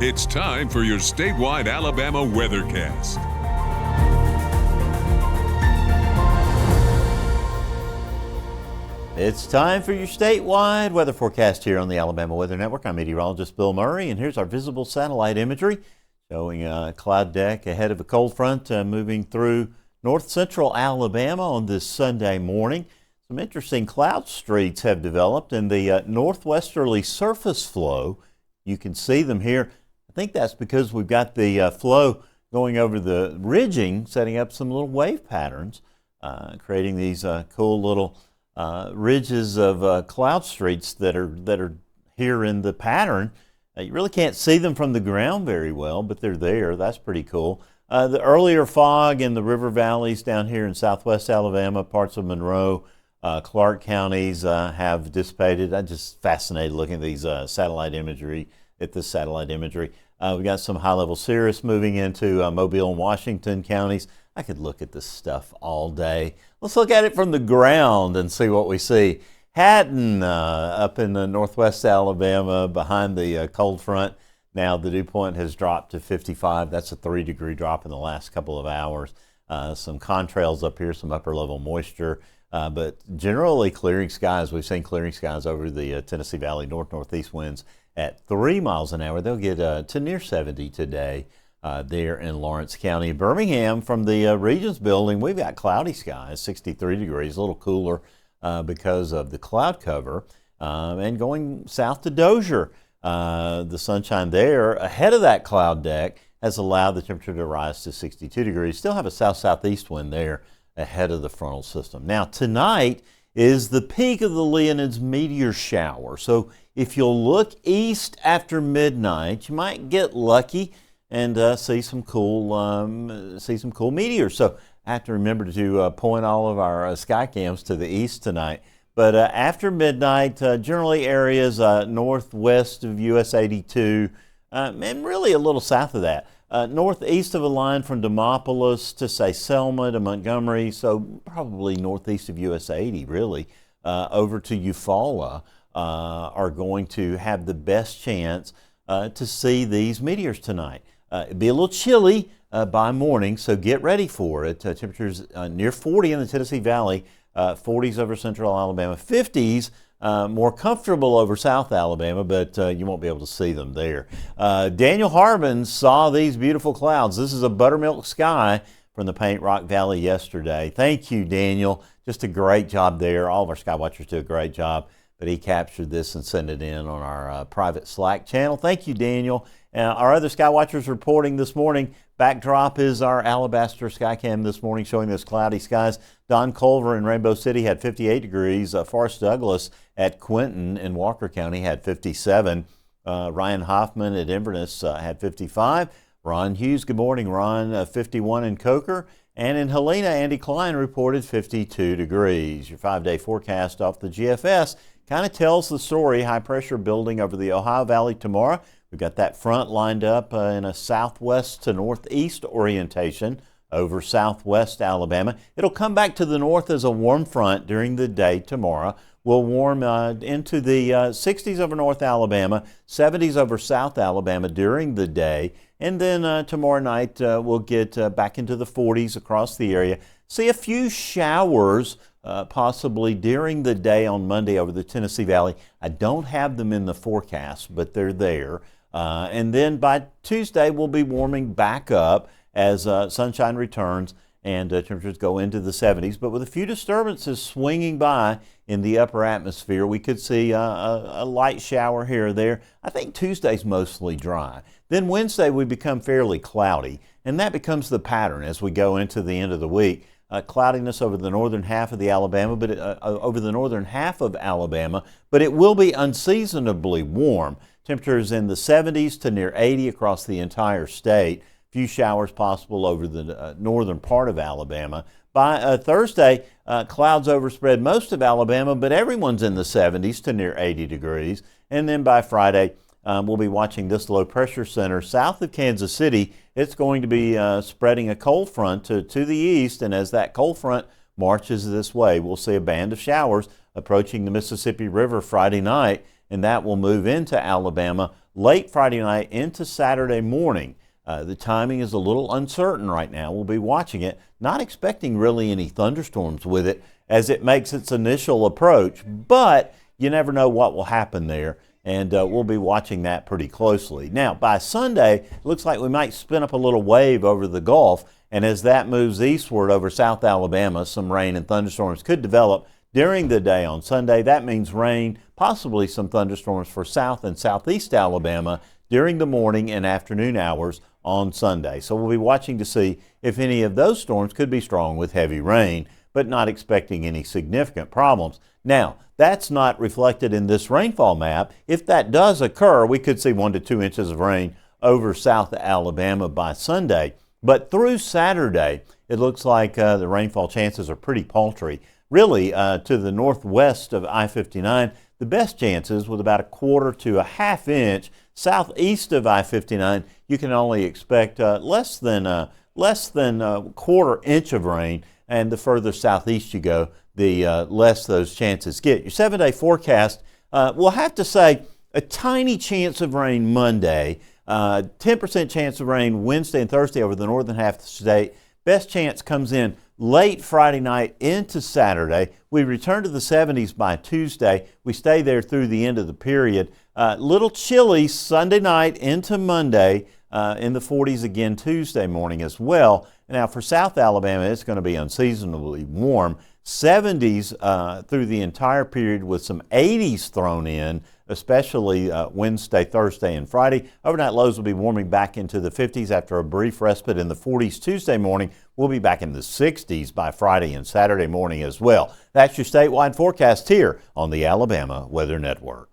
It's time for your statewide Alabama weathercast. It's time for your statewide weather forecast here on the Alabama Weather Network. I'm meteorologist Bill Murray, and here's our visible satellite imagery showing a cloud deck ahead of a cold front moving through north central Alabama on this Sunday morning. Some interesting cloud streaks have developed in the northwesterly surface flow. You can see them here. I think that's because we've got the flow going over the ridging, setting up some little wave patterns, creating these cool little ridges of cloud streaks that are here in the pattern. You really can't see them from the ground very well, but they're there. That's pretty cool. The earlier fog in the river valleys down here in southwest Alabama, parts of Monroe, Clark counties have dissipated. I'm just fascinated looking at these satellite imagery. We've got some high-level cirrus moving into Mobile and Washington counties. I could look at this stuff all day. Let's look at it from the ground and see what we see. Haddon up in northwest Alabama behind the cold front. Now the dew point has dropped to 55. That's a 3-degree drop in the last couple of hours. Some contrails up here, some upper-level moisture. But generally clearing skies. We've seen clearing skies over the Tennessee Valley, north-northeast winds at 3 miles an hour. They'll get to near 70 today there in Lawrence County. Birmingham, from the Regions building, we've got cloudy skies, 63 degrees, a little cooler because of the cloud cover. And going south to Dozier, the sunshine there ahead of that cloud deck has allowed the temperature to rise to 62 degrees. Still have a south-southeast wind there ahead of the frontal system. Now tonight is the peak of the Leonids meteor shower. So if you'll look east after midnight, you might get lucky and see some cool meteors. So I have to remember to point all of our sky cams to the east tonight. But after midnight, generally areas northwest of US 82 and really a little south of that. Northeast of a line from Demopolis to, say, Selma to Montgomery, so probably northeast of US 80, really, over to Eufaula, are going to have the best chance to see these meteors tonight. It'll be a little chilly by morning, so get ready for it. Temperatures near 40 in the Tennessee Valley, 40s over central Alabama, 50s more comfortable over South Alabama, but you won't be able to see them there. Daniel Harbin saw these beautiful clouds. This is a buttermilk sky from the Paint Rock Valley yesterday. Thank you, Daniel. Just a great job there. All of our Skywatchers do a great job, but he captured this and sent it in on our private Slack channel. Thank you, Daniel. Our other Skywatchers reporting this morning. Backdrop is our Alabaster Skycam this morning showing those cloudy skies. Don Culver in Rainbow City had 58 degrees. Forrest Douglas at Quinton in Walker County had 57. Ryan Hoffman at Inverness had 55. Ron Hughes, good morning, Ron, 51 in Coker. And in Helena, Andy Klein reported 52 degrees. Your 5-day forecast off the GFS kind of tells the story. High pressure building over the Ohio Valley tomorrow. We've got that front lined up in a southwest to northeast orientation over southwest Alabama. It'll come back to the north as a warm front during the day tomorrow. We'll warm into the 60s over North Alabama, 70s over South Alabama during the day. And then tomorrow night we'll get back into the 40s across the area. See a few showers possibly during the day on Monday over the Tennessee Valley. I don't have them in the forecast, but they're there. And then by Tuesday, we'll be warming back up as sunshine returns and temperatures go into the 70s. But with a few disturbances swinging by in the upper atmosphere, we could see a light shower here or there. I think Tuesday's mostly dry. Then Wednesday, we become fairly cloudy, and that becomes the pattern as we go into the end of the week. Cloudiness over the northern half of the Alabama, but over the northern half of Alabama, but it will be unseasonably warm. Temperatures in the 70s to near 80 across the entire state. Few showers possible over the northern part of Alabama. By Thursday, clouds overspread most of Alabama, but everyone's in the 70s to near 80 degrees. And then by Friday, we'll be watching this low pressure center south of Kansas City. It's going to be spreading a cold front to the east, and as that cold front marches this way, we'll see a band of showers approaching the Mississippi River Friday night, and that will move into Alabama late Friday night into Saturday morning. The timing is a little uncertain right now. We'll be watching it, not expecting really any thunderstorms with it as it makes its initial approach, but you never know what will happen there, and we'll be watching that pretty closely. Now, by Sunday, it looks like we might spin up a little wave over the Gulf, and as that moves eastward over South Alabama, some rain and thunderstorms could develop during the day on Sunday. That means rain, possibly some thunderstorms for South and Southeast Alabama during the morning and afternoon hours on Sunday. So we'll be watching to see if any of those storms could be strong with heavy rain, but not expecting any significant problems. Now, that's not reflected in this rainfall map. If that does occur, we could see 1 to 2 inches of rain over South Alabama by Sunday. But through Saturday, it looks like the rainfall chances are pretty paltry. Really, to the northwest of I-59, the best chances with about 1/4 to a 1/2 inch. Southeast of I-59, you can only expect less than a 1/4 inch of rain, and the further southeast you go, the less those chances get. Your 7-day forecast, we'll have to say a tiny chance of rain Monday, 10% chance of rain Wednesday and Thursday over the northern half of the state. Best chance comes in late Friday night into Saturday. We return to the 70s by Tuesday. We stay there through the end of the period. Little chilly Sunday night into Monday, in the 40s again Tuesday morning as well. Now for South Alabama, it's going to be unseasonably warm. 70s through the entire period with some 80s thrown in, especially Wednesday, Thursday, and Friday. Overnight lows will be warming back into the 50s after a brief respite in the 40s Tuesday morning. We'll be back in the 60s by Friday and Saturday morning as well. That's your statewide forecast here on the Alabama Weather Network.